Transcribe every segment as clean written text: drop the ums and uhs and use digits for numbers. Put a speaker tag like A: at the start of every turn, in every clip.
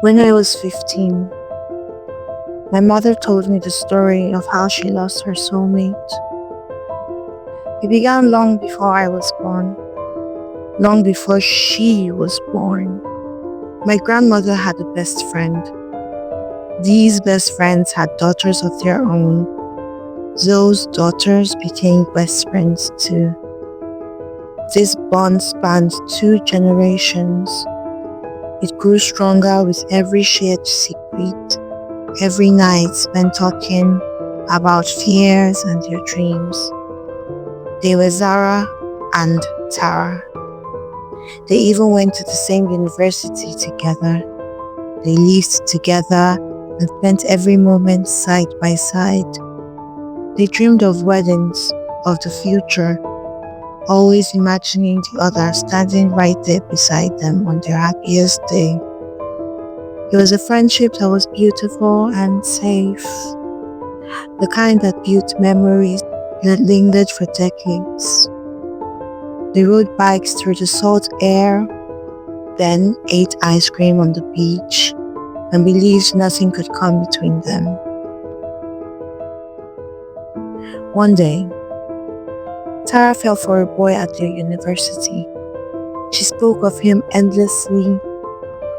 A: When I was 15, my mother told me the story of how she lost her soulmate. It began long before I was born, long before she was born. My grandmother had a best friend. These best friends had daughters of their own. Those daughters became best friends too. This bond spanned 2 generations. It grew stronger with every shared secret, every night spent talking about fears and their dreams. They were Zara and Tara. They even went to the same university together. They lived together and spent every moment side by side. They dreamed of weddings, of the future, always imagining the other standing right there beside them on their happiest day. It was a friendship that was beautiful and safe, the kind that built memories that lingered for decades. They rode bikes through the salt air, then ate ice cream on the beach, and believed nothing could come between them. One day, Tara fell for a boy at their university. She spoke of him endlessly,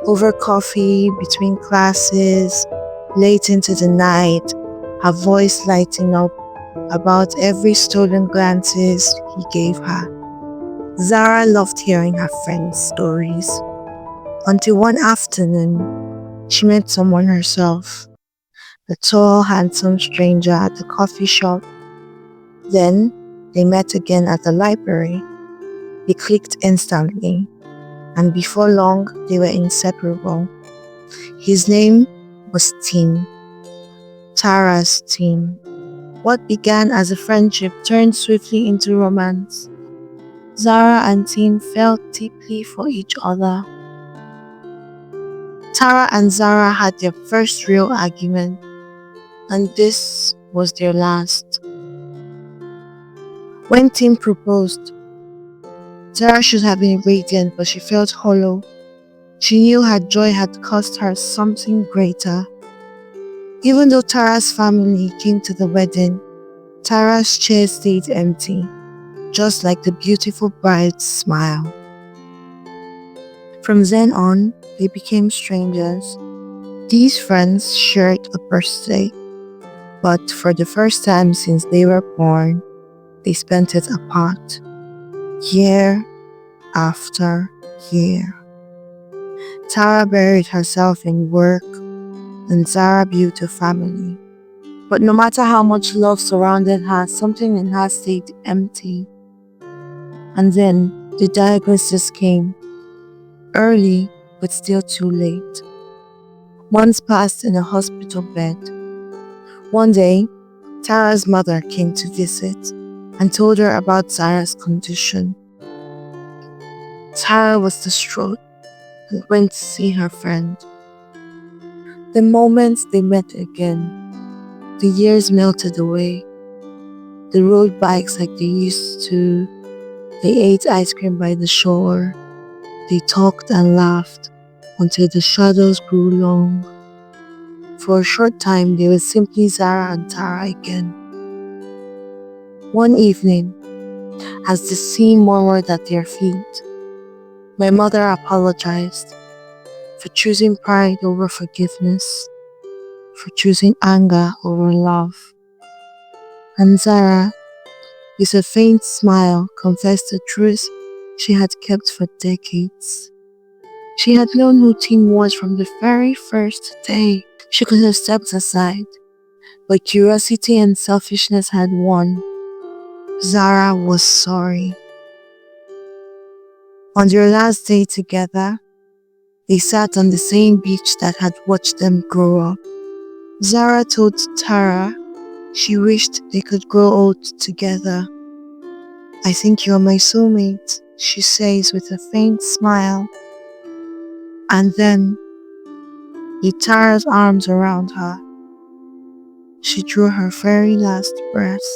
A: over coffee, between classes, late into the night, her voice lighting up about every stolen glances he gave her. Zara loved hearing her friends' stories. Until one afternoon, she met someone herself, a tall, handsome stranger at the coffee shop. Then, they met again at the library. They clicked instantly, and before long, they were inseparable. His name was Tim, Tara's Tim. What began as a friendship turned swiftly into romance. Zara and Tim felt deeply for each other. Tara and Zara had their first real argument, and this was their last. When Tim proposed, Tara should have been radiant, but she felt hollow. She knew her joy had cost her something greater. Even though Tara's family came to the wedding, Tara's chair stayed empty, just like the beautiful bride's smile. From then on, they became strangers. These friends shared a birthday, but for the first time since they were born, they spent it apart, year after year. Tara buried herself in work, and Zara built a family. But no matter how much love surrounded her, something in her stayed empty. And then the diagnosis came, early but still too late. Months passed in a hospital bed. One day, Tara's mother came to visit and told her about Zara's condition. Tara was distraught and went to see her friend. The moment they met again, the years melted away. They rode bikes like they used to. They ate ice cream by the shore. They talked and laughed until the shadows grew long. For a short time, they were simply Zara and Tara again. One evening, as the sea murmured at their feet, my mother apologized for choosing pride over forgiveness, for choosing anger over love. And Zara, with a faint smile, confessed the truth she had kept for decades. She had known who Tim was from the very first day. She could have stepped aside, but curiosity and selfishness had won. Zara was sorry. On their last day together, they sat on the same beach that had watched them grow up. Zara told Tara she wished they could grow old together. "I think you're my soulmate," she says with a faint smile. And then, with Tara's arms around her, she drew her very last breath.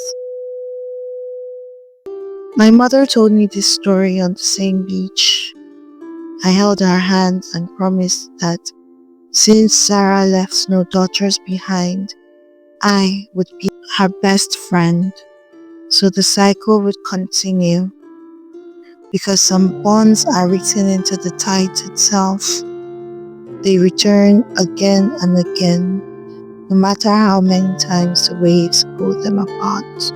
A: My mother told me this story on the same beach. I held her hand and promised that Since Sarah left no daughters behind, I would be her best friend. So the cycle would continue because some bonds are written into the tide itself. They return again and again, no matter how many times the waves pull them apart.